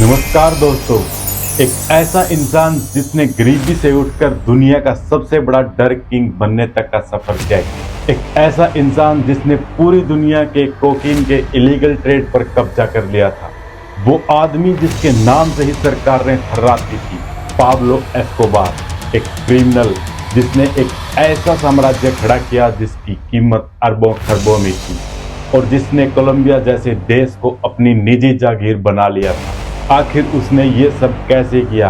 नमस्कार दोस्तों। एक ऐसा इंसान जिसने गरीबी से उठकर दुनिया का सबसे बड़ा डर किंग बनने तक का सफर किया है। एक ऐसा इंसान जिसने पूरी दुनिया के कोकीन के इलीगल ट्रेड पर कब्जा कर लिया था। वो आदमी जिसके नाम से ही सरकारें थर्राती थी, पाब्लो एस्कोबार। एक क्रिमिनल जिसने एक ऐसा साम्राज्य खड़ा किया जिसकी कीमत अरबों खरबों में थी और जिसने कोलंबिया जैसे देश को अपनी निजी जागीर बना लिया था। आखिर उसने ये सब कैसे किया?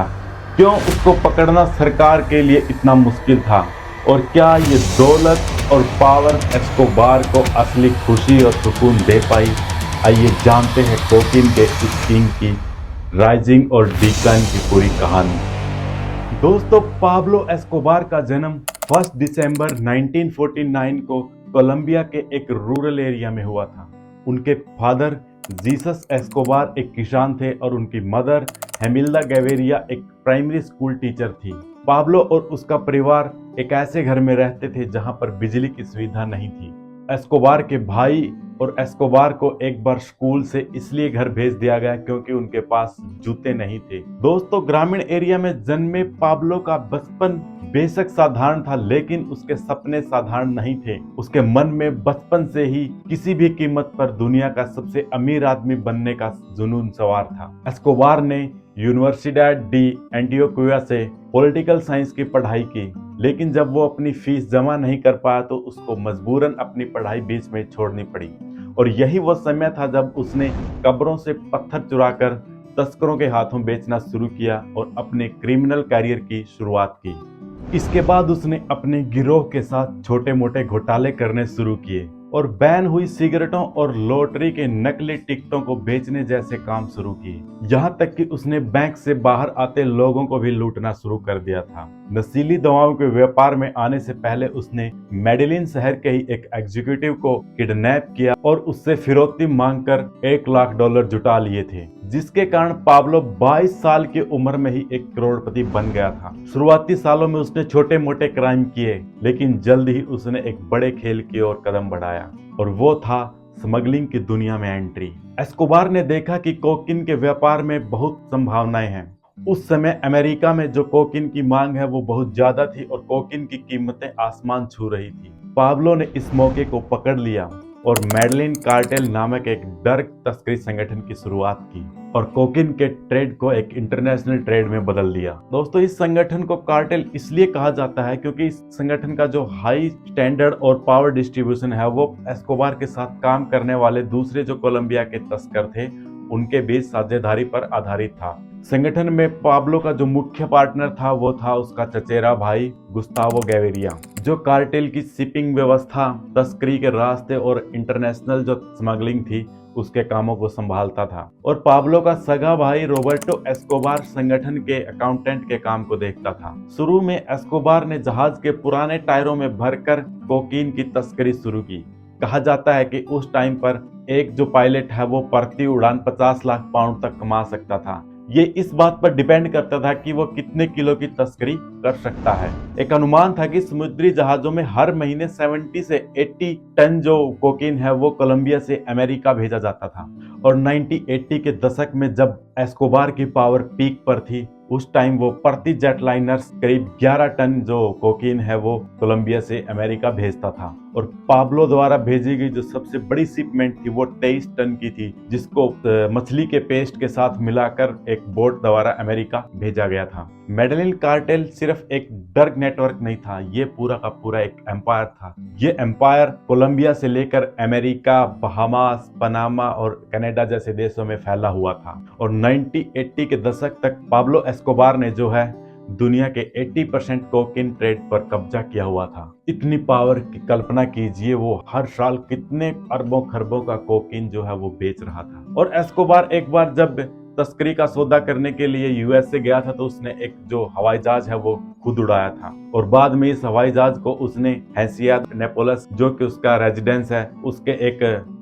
क्यों उसको पकड़ना सरकार के लिए इतना मुश्किल था? और क्या ये दौलत और पावर एस्कोबार को असली खुशी और सुकून दे पाई? आइए जानते हैं कोकीन के इस किंग की राइजिंग और डिक्लाइन की पूरी कहानी। दोस्तों, पाब्लो एस्कोबार का जन्म 1 दिसंबर 1949 को कोलंबिया के एक रूरल एरिया में हुआ था। उनके फादर जीसस एस्कोबार एक किसान थे और उनकी मदर हेमिल्दा गैवेरिया एक प्राइमरी स्कूल टीचर थी। पाब्लो और उसका परिवार एक ऐसे घर में रहते थे जहां पर बिजली की सुविधा नहीं थी। एस्कोबार के भाई और एस्कोबार को एक बार स्कूल से इसलिए घर भेज दिया गया क्योंकि उनके पास जूते नहीं थे। दोस्तों, ग्रामीण एरिया में जन्मे पाब्लो का बचपन बेशक साधारण था, लेकिन उसके सपने साधारण नहीं थे। उसके मन में बचपन से ही किसी भी कीमत पर दुनिया का सबसे अमीर आदमी बनने का जुनून सवार था। एस्कोबार ने यूनिवर्सिडad डी एंटियोक्विया से पॉलिटिकल साइंस की पढ़ाई की, लेकिन जब वो अपनी फीस जमा नहीं कर पाया तो उसको मजबूरन अपनी पढ़ाई बीच में छोड़नी पड़ी। और यही वो समय था जब उसने कब्रों से पत्थर चुराकर तस्करों के हाथों बेचना शुरू किया और अपने क्रिमिनल कैरियर की शुरुआत की। इसके बाद उसने अपने गिरोह के साथ छोटे मोटे घोटाले करने शुरू किए और बैन हुई सिगरेटों और लॉटरी के नकली टिकटों को बेचने जैसे काम शुरू किए। यहाँ तक कि उसने बैंक से बाहर आते लोगों को भी लूटना शुरू कर दिया था। नशीली दवाओं के व्यापार में आने से पहले उसने मेडेलिन शहर के ही एक एग्जीक्यूटिव को किडनैप किया और उससे फिरौती मांगकर $1 लाख जुटा लिए थे, जिसके कारण पाब्लो 22 साल की उम्र में ही एक करोड़पति बन गया था। शुरुआती सालों में उसने छोटे मोटे क्राइम किए, लेकिन जल्द ही उसने एक बड़े खेल की ओर कदम बढ़ाया और वो था स्मगलिंग की दुनिया में एंट्री। एस्कोबार ने देखा कि कोकीन के व्यापार में बहुत संभावनाएं हैं। उस समय अमेरिका में जो कोकीन की मांग है वो बहुत ज्यादा थी और कोकीन की कीमतें आसमान छू रही थी। पाब्लो ने इस मौके को पकड़ लिया और मेडेलिन कार्टेल नामक एक ड्रग तस्करी संगठन की शुरुआत की और कोकीन के ट्रेड को एक इंटरनेशनल ट्रेड में बदल दिया। दोस्तों, इस संगठन को कार्टेल इसलिए कहा जाता है क्योंकि इस संगठन का जो हाई स्टैंडर्ड और पावर डिस्ट्रीब्यूशन है वो एस्कोबार के साथ काम करने वाले दूसरे जो कोलंबिया के तस्कर थे उनके बीच साझेदारी पर आधारित था। संगठन में पाब्लो का जो मुख्य पार्टनर था वो था उसका चचेरा भाई गुस्तावो गैवेरिया, जो कार्टेल की शिपिंग व्यवस्था, तस्करी के रास्ते और इंटरनेशनल जो स्मगलिंग थी उसके कामों को संभालता था। और पाब्लो का सगा भाई रोबर्टो एस्कोबार संगठन के अकाउंटेंट के काम को देखता था। शुरू में एस्कोबार ने जहाज के पुराने टायरों में भरकर कोकीन की तस्करी शुरू की। कहा जाता है कि उस टाइम पर एक जो पायलट है वो प्रति उड़ान 50 लाख पाउंड तक कमा सकता था। ये इस बात पर डिपेंड करता था कि वो कितने किलो की तस्करी कर सकता है। एक अनुमान था कि समुद्री जहाजों में हर महीने 70 से 80 टन जो कोकीन है वो कोलंबिया से अमेरिका भेजा जाता था। और 1980 के दशक में जब एस्कोबार की पावर पीक पर थी, उस टाइम वो प्रति जेटलाइनर्स करीब 11 टन जो कोकीन है वो कोलंबिया से अमेरिका भेजता था। और पाब्लो द्वारा भेजी गई जो सबसे बड़ी शिपमेंट थी वो 23 टन की थी, जिसको मछली के पेस्ट के साथ मिलाकर एक बोट द्वारा अमेरिका भेजा गया था। मेडेलिन कार्टेल सिर्फ एक ड्रग नेटवर्क नहीं था, ये पूरा का पूरा एक एम्पायर था। ये एम्पायर कोलंबिया से लेकर अमेरिका, बहामास, पनामा और कनाडा जैसे देशों में फैला हुआ था। और 1980 के दशक तक पाब्लो एस्कोबार ने जो है दुनिया के 80% कोकीन ट्रेड पर कब्जा किया हुआ था। इतनी पावर की कल्पना कीजिए, वो हर साल कितने अरबों खरबों का कोकीन जो है वो बेच रहा था। और एस्कोबार एक बार जब तस्करी का सौदा करने के लिए यूएस से गया था तो उसने एक जो हवाई जहाज है वो खुद उड़ाया था और बाद में इस हवाई जहाज को उसने हैसिया नेपोलस, जो कि उसका रेजिडेंस है, उसके एक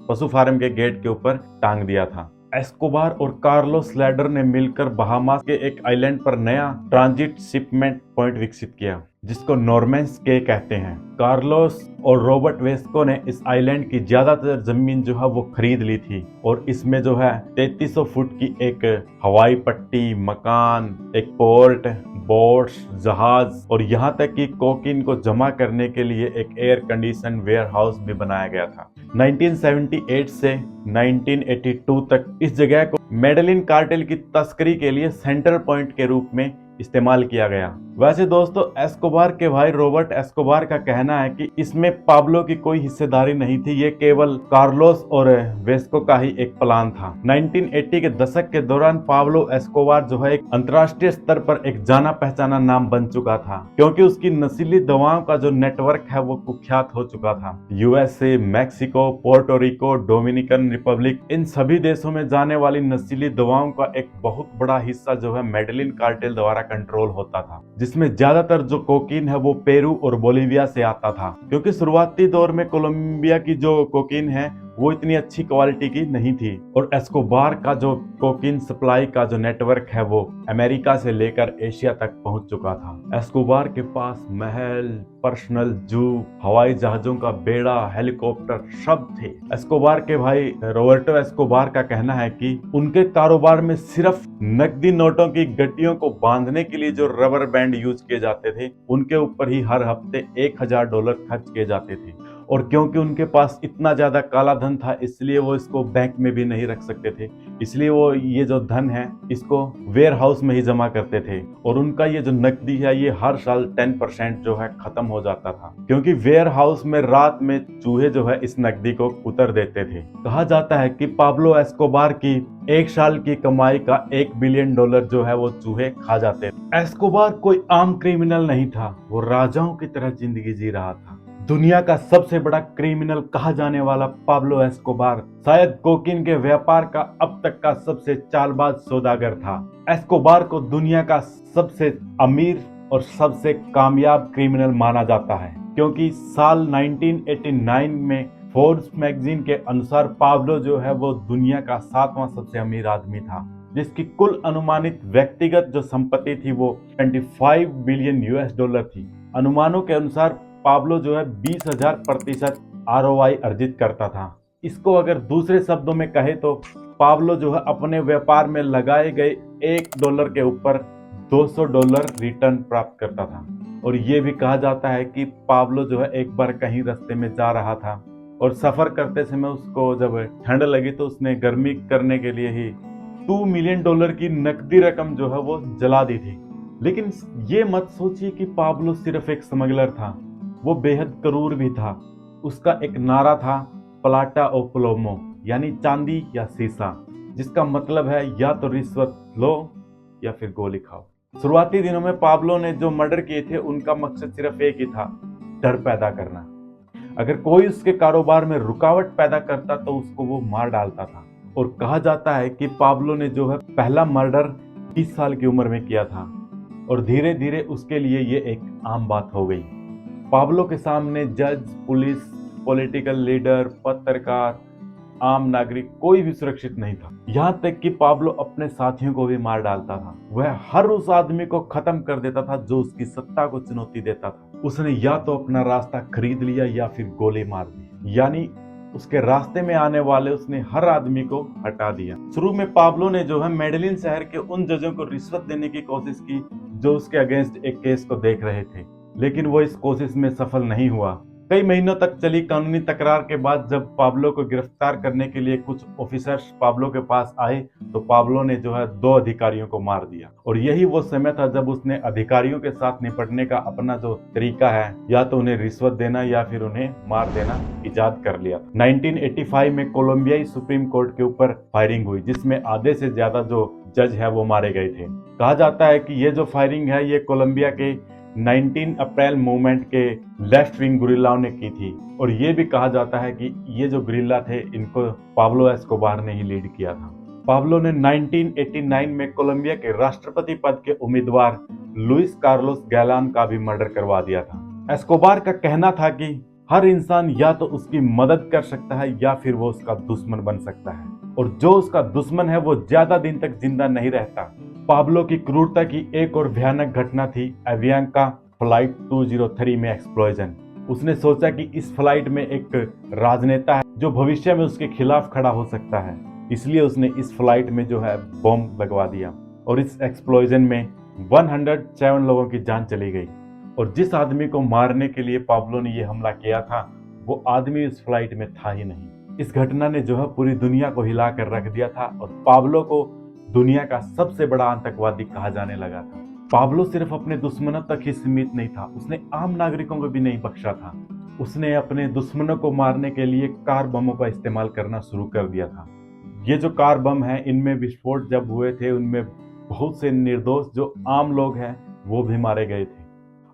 पशु फार्म के गेट के ऊपर टांग दिया था। एस्कोबार और कार्लोस स्लेडर ने मिलकर बहामास के एक आइलैंड पर नया ट्रांजिट शिपमेंट पॉइंट विकसित किया। जिसको नॉर्मेंस के कहते हैं। कार्लोस और रॉबर्ट वेस्को ने इस आइलैंड की ज्यादातर जमीन जो है वो खरीद ली थी और इसमें जो है 3300 फुट की एक हवाई पट्टी, मकान, एक पोर्ट, बोट्स, जहाज और यहाँ तक कि कोकीन को जमा करने के लिए एक एयर कंडीशन वेयर हाउस भी बनाया गया था। 1978 से 1982 तक इस जगह को मेडेलिन कार्टेल की तस्करी के लिए सेंट्रल पॉइंट के रूप में इस्तेमाल किया गया। वैसे दोस्तों, एस्कोबार के भाई रॉबर्ट एस्कोबार का कहना है कि इसमें पाब्लो की कोई हिस्सेदारी नहीं थी, ये केवल कार्लोस और वेस्को का ही एक प्लान था। 1980 के दशक के दौरान पाब्लो एस्कोबार जो है एक अंतर्राष्ट्रीय स्तर पर एक जाना पहचाना नाम बन चुका था, क्योंकि उसकी नशीली दवाओं का जो नेटवर्क है वो कुख्यात हो चुका था। USA, Mexico, Puerto Rico, Dominican Republic, इन सभी देशों में जाने वाली नशीली दवाओं का एक बहुत बड़ा हिस्सा जो है मेडेलिन कार्टेल द्वारा कंट्रोल होता था, जिसमें ज्यादातर जो कोकीन है वो पेरू और बोलिविया से आता था, क्योंकि शुरुआती दौर में कोलंबिया की जो कोकीन है वो इतनी अच्छी क्वालिटी की नहीं थी और एस्कोबार का जो कोकीन सप्लाई का जो नेटवर्क है वो अमेरिका से लेकर एशिया तक पहुंच चुका था। एस्कोबार के पास महल, पर्सनल जू, हवाई जहाजों का बेड़ा, हेलीकॉप्टर सब थे। एस्कोबार के भाई रॉबर्टो एस्कोबार का कहना है कि उनके कारोबार में सिर्फ नकदी नोटों की गड्डियों को बांधने के लिए जो रबर बैंड यूज किए जाते थे उनके ऊपर ही हर हफ्ते $1000 खर्च किए जाते थे। और क्योंकि उनके पास इतना ज्यादा काला धन था इसलिए वो इसको बैंक में भी नहीं रख सकते थे, इसलिए वो ये जो धन है इसको वेयर हाउस में ही जमा करते थे और उनका ये जो नकदी है ये हर साल 10% जो है खत्म हो जाता था, क्योंकि वेयर हाउस में रात में चूहे जो है इस नकदी को उतर देते थे। कहा जाता है कि पाब्लो एस्कोबार की एक साल की कमाई का $1 बिलियन जो है वो चूहे खा जाते थे। एस्कोबार कोई आम क्रिमिनल नहीं था, वो राजाओं की तरह जिंदगी जी रहा था। दुनिया का सबसे बड़ा क्रिमिनल कहा जाने वाला पाब्लो एस्कोबार शायद कोकीन के व्यापार का अब तक का सबसे चालबाज सौदागर था। एस्कोबार को दुनिया का सबसे अमीर और सबसे कामयाब क्रिमिनल माना जाता है, क्योंकि साल 1989 में फोर्ब्स मैगजीन के अनुसार पाब्लो जो है वो दुनिया का 7वां सबसे अमीर आदमी था, जिसकी कुल अनुमानित व्यक्तिगत जो संपत्ति थी वो $25 बिलियन थी। अनुमानों के अनुसार पाब्लो जो है 20,000% ROI अर्जित करता था। इसको अगर दूसरे शब्दों में कहे तो पाब्लो जो है अपने व्यापार में लगाए गए $1 के ऊपर $200 रिटर्न प्राप्त करता था। और ये भी कहा जाता है कि पाब्लो जो है एक बार कहीं रास्ते में जा रहा था और सफर करते समय उसको जब ठंड लगी तो उसने गर्मी करने के लिए ही $2 मिलियन की नकदी रकम जो है वो जला दी थी। लेकिन ये मत सोचिए कि पाब्लो सिर्फ एक स्मगलर था, वो बेहद क्रूर भी था। उसका एक नारा था प्लाटा ओ प्लोमो, यानी चांदी या शीशा, जिसका मतलब है या तो रिश्वत लो या फिर गोली खाओ। शुरुआती दिनों में पाब्लो ने जो मर्डर किए थे उनका मकसद सिर्फ एक ही था, डर पैदा करना। अगर कोई उसके कारोबार में रुकावट पैदा करता तो उसको वो मार डालता था। और कहा जाता है कि पाब्लो ने जो है पहला मर्डर 30 साल की उम्र में किया था और धीरे धीरे उसके लिए ये एक आम बात हो गई। पाब्लो के सामने जज, पुलिस, पॉलिटिकल लीडर, पत्रकार, आम नागरिक कोई भी सुरक्षित नहीं था। यहाँ तक कि पाब्लो अपने साथियों को भी मार डालता था। वह हर उस आदमी को खत्म कर देता था जो उसकी सत्ता को चुनौती देता था। उसने या तो अपना रास्ता खरीद लिया या फिर गोली मार दी, यानी उसके रास्ते में आने वाले उसने हर आदमी को हटा दिया। शुरू में पाब्लो ने जो है मेडेलिन शहर के उन जजों को रिश्वत देने की कोशिश की जो उसके अगेंस्ट एक केस को देख रहे थे, लेकिन वो इस कोशिश में सफल नहीं हुआ। कई महीनों तक चली कानूनी तकरार के बाद जब पाब्लो को गिरफ्तार करने के लिए कुछ ऑफिसर्स पाब्लो के पास आए तो पाब्लो ने जो है 2 अधिकारियों को मार दिया। और यही वो समय था जब उसने अधिकारियों के साथ निपटने का अपना जो तरीका है, या तो उन्हें रिश्वत देना या फिर उन्हें मार देना, इजाद कर लिया। 1985 में कोलंबियाई सुप्रीम कोर्ट के ऊपर फायरिंग हुई, जिसमें आधे से ज्यादा जो जज है वो मारे गए थे। कहा जाता है कि ये जो फायरिंग है ये कोलंबिया के 19 अप्रैल मूवमेंट के लेफ्ट विंग गुरिल्लाओं ने की थी। और ये भी कहा जाता है कि ये जो गुरिल्ला थे इनको पाब्लो एस्कोबार ने ही लीड किया था। पाब्लो ने 1989 में कोलंबिया के राष्ट्रपति पद के उम्मीदवार लुइस कार्लोस गैलान का भी मर्डर करवा दिया था। एस्कोबार का कहना था कि हर इंसान या तो उसकी मदद कर सकता है या फिर वो उसका दुश्मन बन सकता है, और जो उसका दुश्मन है वो ज्यादा दिन तक जिंदा नहीं रहता। पाब्लो की क्रूरता की एक और भयानक घटना थी एवियांका फ्लाइट 203 में एक्सप्लोजन। उसने सोचा कि इस फ्लाइट में एक राजनेता है जो भविष्य में उसके खिलाफ खड़ा हो सकता है, इसलिए उसने इस फ्लाइट में जो है बॉम्ब लगवा दिया और इस एक्सप्लोजन में 107 लोगों की जान चली गई। और जिस आदमी को मारने के लिए पाब्लो ने यह हमला किया था वो आदमी इस फ्लाइट में था ही नहीं। इस घटना ने जो है पूरी दुनिया को हिला कर रख दिया था और पाब्लो को दुनिया का सबसे बड़ा आतंकवादी कहा जाने लगा था। पाब्लो सिर्फ अपने दुश्मनों तक ही सीमित नहीं था, उसने आम नागरिकों को भी नहीं बख्शा था। उसने अपने दुश्मनों को मारने के लिए कार बमों का इस्तेमाल करना शुरू कर दिया था। ये जो कार बम है, इनमें विस्फोट जब हुए थे उनमें बहुत से निर्दोष जो आम लोग हैं वो भी मारे गए थे।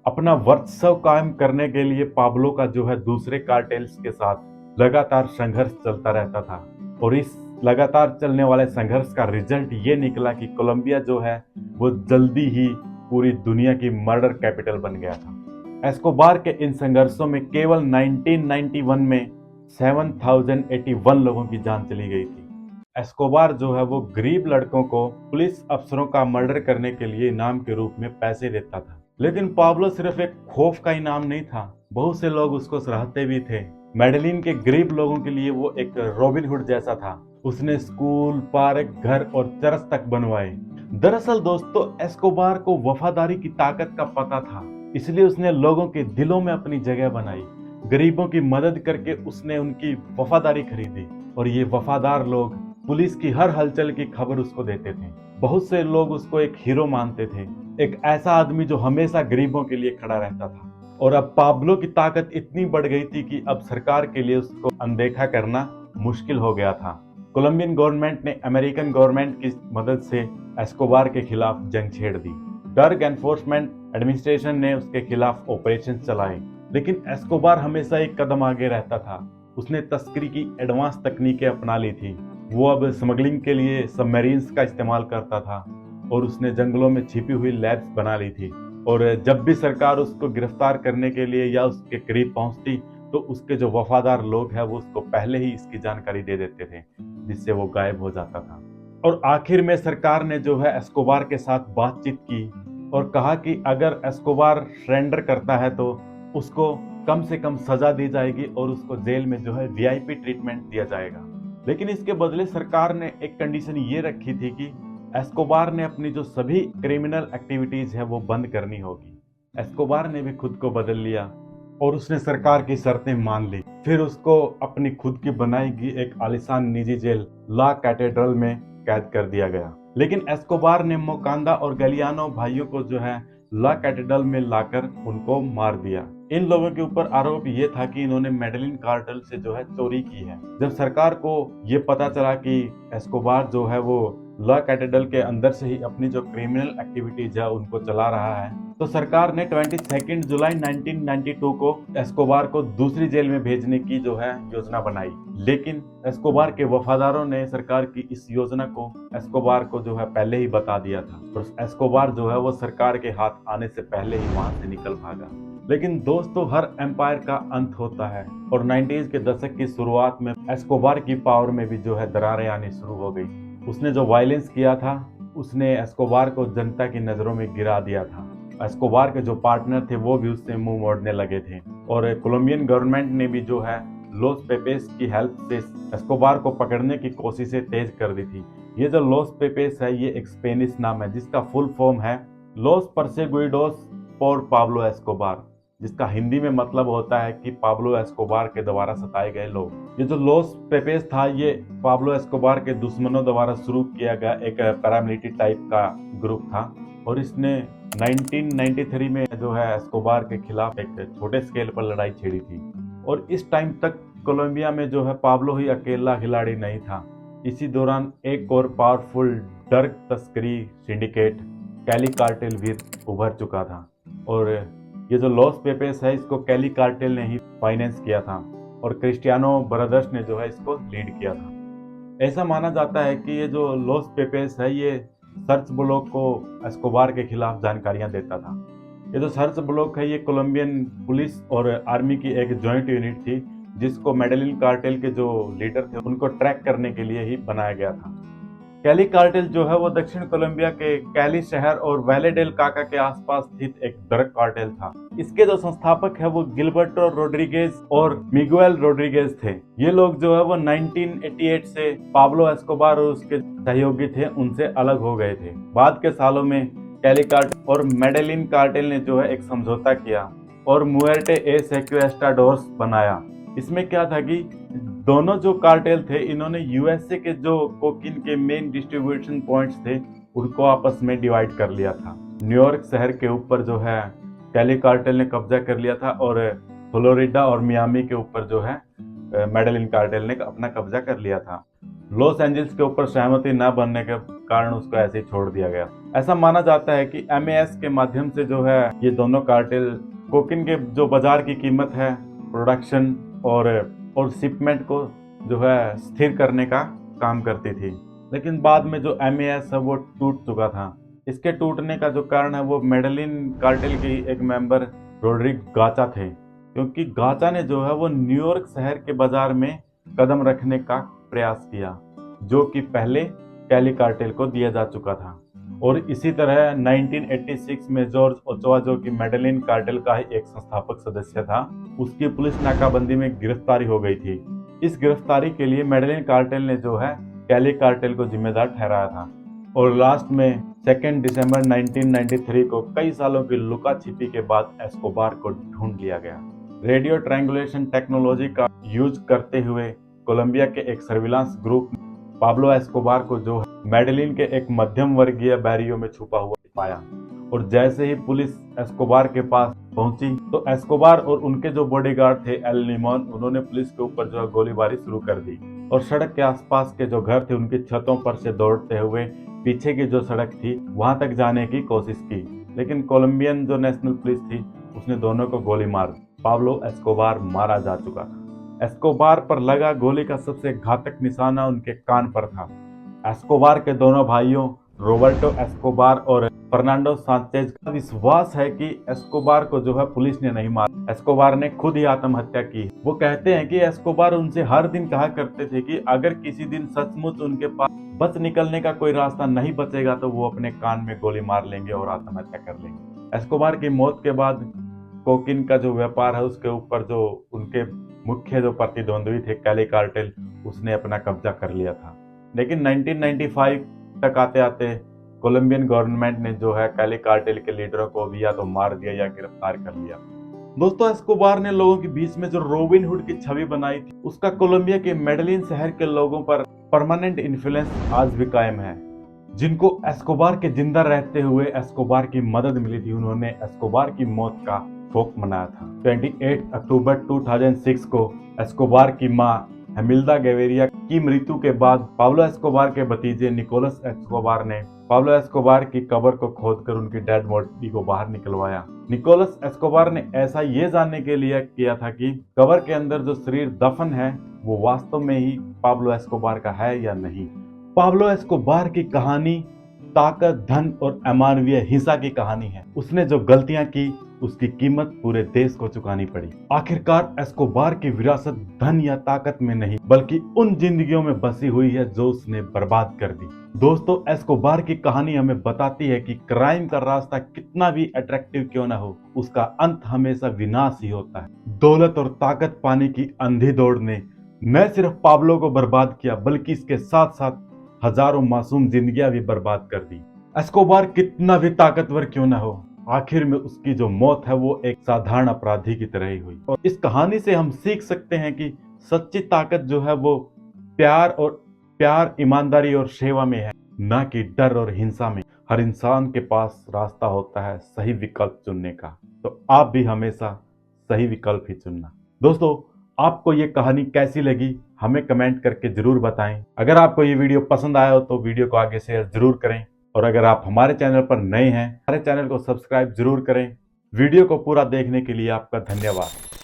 अपना वर्चस्व कायम करने के लिए पाब्लो का जो है दूसरे कार्टेल्स के साथ लगातार संघर्ष चलता रहता था और इस लगातार चलने वाले संघर्ष का रिजल्ट ये निकला कि कोलंबिया जो है वो जल्दी ही पूरी दुनिया की मर्डर कैपिटल बन गया था। एस्कोबार के इन संघर्षों में केवल 1991 में 7081 लोगों की जान चली गई थी। एस्कोबार जो है वो गरीब लड़कों को पुलिस अफसरों का मर्डर करने के लिए इनाम के रूप में पैसे देता था। लेकिन पाब्लो सिर्फ एक खौफ का इनाम नहीं था, बहुत से लोग उसको सराहते भी थे। मेडलिन के गरीब लोगों के लिए वो एक रॉबिन हुड जैसा था। उसने स्कूल, पार्क, घर और चर्च तक बनवाए। दरअसल दोस्तों, एस्कोबार को वफादारी की ताकत का पता था, इसलिए उसने लोगों के दिलों में अपनी जगह बनाई। गरीबों की मदद करके उसने उनकी वफादारी खरीदी और ये वफादार लोग पुलिस की हर हलचल की खबर उसको देते थे। बहुत से लोग उसको एक हीरो मानते थे, एक ऐसा आदमी जो हमेशा गरीबों के लिए खड़ा रहता था। और अब पाब्लो की ताकत इतनी बढ़ गई थी कि अब सरकार के लिए उसको अनदेखा करना मुश्किल हो गया था। कोलंबियन गवर्नमेंट ने अमेरिकन गवर्नमेंट की मदद से एस्कोबार के खिलाफ जंग छेड़ दी। ड्रग एनफोर्समेंट एडमिनिस्ट्रेशन ने उसके खिलाफ ऑपरेशन चलाए, लेकिन एस्कोबार हमेशा एक कदम आगे रहता था। उसने तस्करी की एडवांस तकनीकें अपना ली थी। वो अब स्मगलिंग के लिए सबमरीन्स का इस्तेमाल करता था और उसने जंगलों में छिपी हुई लैब्स बना ली थी। और जब भी सरकार उसको गिरफ्तार करने के लिए या उसके करीब पहुंचती तो उसके जो वफादार लोग हैं वो उसको पहले ही इसकी जानकारी दे देते थे, जिससे वो गायब हो जाता था। और आखिर में सरकार ने जो है एस्कोबार के साथ बातचीत की और कहा कि अगर एस्कोबार सरेंडर करता है तो उसको कम से कम सजा दी जाएगी और उसको जेल में जो है वीआईपी ट्रीटमेंट दिया जाएगा। लेकिन इसके बदले सरकार ने एक कंडीशन ये रखी थी कि एस्कोबार ने अपनी जो सभी क्रिमिनल एक्टिविटीज है वो बंद करनी होगी। एस्कोबार ने भी खुद को बदल लिया और उसने सरकार की शर्तें मान ली। फिर उसको अपनी खुद की बनाई गई एक आलीशान निजी जेल ला कैथेड्रल में कैद कर दिया गया। लेकिन एस्कोबार ने मोकांदा और गलियानो भाइयों को जो है ला कैथेड्रल में लाकर उनको मार दिया। इन लोगों के ऊपर आरोप ये था कि इन्होंने मेडलिन कार्टेल से जो है चोरी की है। जब सरकार को ये पता चला कि एस्कोबार जो है वो ला कैथेड्रल के अंदर से ही अपनी जो क्रिमिनल एक्टिविटीज है उनको चला रहा है, तो सरकार ने 22 जुलाई 1992 को एस्कोबार को दूसरी जेल में भेजने की जो है योजना बनाई। लेकिन एस्कोबार के वफादारों ने सरकार की इस योजना को एस्कोबार को जो है पहले ही बता दिया था और एस्कोबार जो है वो सरकार के हाथ आने से पहले ही वहां से निकल भागा। लेकिन दोस्तों, हर एम्पायर का अंत होता है और 90s के दशक की शुरुआत में एस्कोबार की पावर में भी जो है दरारें आनी शुरू हो गई। उसने जो वायलेंस किया था उसने एस्कोबार को जनता की नजरों में गिरा दिया था। एस्कोबार के जो पार्टनर थे वो भी उससे मुंह मोड़ने लगे थे और कोलंबियन गवर्नमेंट ने भी जो है लॉस पेपेस की हेल्प से एस्कोबार को पकड़ने की कोशिशें तेज कर दी थी। ये जो लॉस पेपेस है ये एक स्पेनिश नाम है जिसका फुल फॉर्म है लॉस परसेगुइडोस फॉर पाब्लो एस्कोबार, जिसका हिंदी में मतलब होता है कि पाब्लो एस्कोबार के द्वारा सताए गए लोग। ये जो लॉस पेपेस था ये पाब्लो एस्कोबार के दुश्मनों द्वारा शुरू किया गया एक पैरामिलिट्री टाइप का ग्रुप था और इसने 1993 में जो है एस्कोबार के खिलाफ एक छोटे स्केल पर लड़ाई छेड़ी थी। और इस टाइम तक कोलंबिया में जो है पाब्लो ही अकेला खिलाड़ी नहीं था। इसी दौरान एक और पावरफुल ड्रग तस्करी सिंडिकेट कैली कार्टेल भी उभर चुका था और ये जो लॉस पेपेस है इसको कैली कार्टेल ने ही फाइनेंस किया था और क्रिस्टियानो ब्रदर्स ने जो है इसको लीड किया था। ऐसा माना जाता है कि ये जो लॉस पेपेस है ये सर्च ब्लॉक को एस्कोबार के खिलाफ जानकारियां देता था। ये जो सर्च ब्लॉक है ये कोलंबियन पुलिस और आर्मी की एक जॉइंट यूनिट थी जिसको मेडलिन कार्टेल के जो लीडर थे उनको ट्रैक करने के लिए ही बनाया गया था। कैली कार्टेल जो है वो दक्षिण कोलंबिया के कैली शहर और वैले डेल काका के आसपास स्थित एक ड्रग कार्टेल था। इसके जो संस्थापक है वो गिलबर्टो रोड्रिगेज और मिगुएल रोड्रिगेज थे। ये लोग जो है वो 1988 से पाब्लो एस्कोबार और उसके सहयोगी थे उनसे अलग हो गए थे। बाद के सालों में कैली कार्टेल और मेडेलिन कार्टेल ने जो है एक समझौता किया और मुएर्टे ए सेक्वेस्टाडोर्स बनाया। इसमें क्या था कि दोनों जो कार्टेल थे इन्होंने यूएसए के जो कोकीन के मेन डिस्ट्रीब्यूशन पॉइंट्स थे उनको आपस में डिवाइड कर लिया था। न्यूयॉर्क शहर के ऊपर जो है कैली कार्टेल ने कब्जा कर लिया था और फ्लोरिडा और मियामी के ऊपर जो है मेडेलिन कार्टेल ने अपना कब्जा कर लिया था। लॉस एंजल्स के ऊपर सहमति न बनने के कारण उसको ऐसे ही छोड़ दिया गया। ऐसा माना जाता है कि एमएएस के माध्यम से जो है ये दोनों कार्टेल कोकीन के जो बाजार की कीमत है, प्रोडक्शन और शिपमेंट को जो है स्थिर करने का काम करती थी। लेकिन बाद में जो एमएएस है वो टूट चुका था। इसके टूटने का जो कारण है वो मेडेलिन कार्टेल की एक मेंबर रोड्रिग गाचा थे, क्योंकि गाचा ने जो है वो न्यूयॉर्क शहर के बाजार में कदम रखने का प्रयास किया जो कि पहले कैली कार्टेल को दिया जा चुका था। और इसी तरह 1986 में जॉर्ज ओचोआ जो कि मेडेलिन कार्टेल का ही एक संस्थापक सदस्य था, उसकी पुलिस नाकाबंदी में गिरफ्तारी हो गई थी। इस गिरफ्तारी के लिए मेडेलिन कार्टेल ने जो है कैली कार्टेल को जिम्मेदार ठहराया था और लास्ट में 2 दिसंबर 1993 को कई सालों की लुका छिपी के बाद एस्कोबार को ढूंढ लिया गया। रेडियो ट्रायंगुलेशन टेक्नोलॉजी का यूज करते हुए कोलंबिया के एक सर्विलांस ग्रुप पाब्लो एस्कोबार को जो मेडेलिन के एक मध्यम वर्गीय बैरियो में छुपा हुआ पाया और जैसे ही पुलिस एस्कोबार के पास पहुंची तो एस्कोबार और उनके जो बॉडीगार्ड थे एल निमोन, उन्होंने पुलिस के ऊपर जो है गोलीबारी शुरू कर दी और सड़क के आसपास के जो घर थे उनकी छतों पर से दौड़ते हुए पीछे की जो सड़क थी वहां तक जाने की कोशिश की, लेकिन कोलंबियन जो नेशनल पुलिस थी उसने दोनों को गोली मार दी। पाब्लो एस्कोबार मारा जा चुका था। एस्कोबार पर लगा गोली का सबसे घातक निशाना उनके कान पर था। एस्कोबार के दोनों भाइयों रोबर्टो एस्कोबार और फर्नांडो सांचेज का विश्वास है कि एस्कोबार को जो है पुलिस ने नहीं मारा, एस्कोबार ने खुद ही आत्महत्या की। वो कहते हैं कि एस्कोबार उनसे हर दिन कहा करते थे कि अगर किसी दिन सचमुच उनके पास बच निकलने का कोई रास्ता नहीं बचेगा तो वो अपने कान में गोली मार लेंगे और आत्महत्या कर लेंगे। एस्कोबार की मौत के बाद कोकीन का जो व्यापार है उसके ऊपर जो उनके मुख्य जो प्रतिद्वंद्वी थे कैली कार्टेल, उसने अपना कब्जा कर लिया था। लेकिन 1995 तक आते आते कोलंबियन गवर्नमेंट ने जो है कैली कार्टेल के लीडरों को भी या तो मार दिया या गिरफ्तार कर लिया। दोस्तों, एस्कोबार ने लोगों के बीच में जो रॉबिन हुड की छवि बनाई थी उसका कोलंबिया के मेडेलिन शहर के लोगों पर परमानेंट इन्फ्लुएंस आज भी कायम है। जिनको एस्कोबार के जिंदा रहते हुए एस्कोबार की मदद मिली थी, उन्होंने एस्कोबार की मौत का शोक मनाया था। 28 अक्टूबर 2006 को एस्कोबार की मां हेमिल्दा गेवेरिया की मृत्यु के बाद पाब्लो एस्कोबार के भतीजे निकोलस एस्कोबार ने पाब्लो एस्कोबार की कब्र को खोदकर उनकी डेड बॉडी को बाहर निकलवाया। निकोलस एस्कोबार ने ऐसा ये जानने के लिए किया था कि कब्र के अंदर जो शरीर दफन है वो वास्तव में ही पाब्लो एस्कोबार का है या नहीं। पाब्लो एस्कोबार की कहानी ताकत, धन और अमानवीय हिंसा की कहानी है। उसने जो गलतियां की उसकी कीमत पूरे देश को चुकानी पड़ी। आखिरकार एस्कोबार की विरासत धन या ताकत में नहीं बल्कि उन जिंदगियों में बसी हुई है जो उसने बर्बाद कर दी। दोस्तों, एस्कोबार की कहानी हमें बताती है कि क्राइम का रास्ता कितना भी अट्रैक्टिव क्यों ना हो, उसका अंत हमेशा विनाश ही होता है। दौलत और ताकत पाने की अंधी दौड़ ने न सिर्फ पाब्लो को बर्बाद किया बल्कि इसके साथ साथ हजारों मासूम जिंदगियां भी बर्बाद कर दी। एस्कोबार कितना भी ताकतवर क्यों ना हो, आखिर में उसकी जो मौत है वो एक साधारण अपराधी की तरह ही हुई। और इस कहानी से हम सीख सकते हैं कि सच्ची ताकत जो है वो प्यार, ईमानदारी और सेवा में है, ना कि डर और हिंसा में। हर इंसान के पास रास्ता होता है सही विकल्प चुनने का, तो आप भी हमेशा सही विकल्प ही चुनना। दोस्तों, आपको ये कहानी कैसी लगी हमें कमेंट करके जरूर बताएं। अगर आपको ये वीडियो पसंद आया हो तो वीडियो को आगे शेयर जरूर करें और अगर आप हमारे चैनल पर नए हैं, हमारे चैनल को सब्सक्राइब जरूर करें। वीडियो को पूरा देखने के लिए आपका धन्यवाद।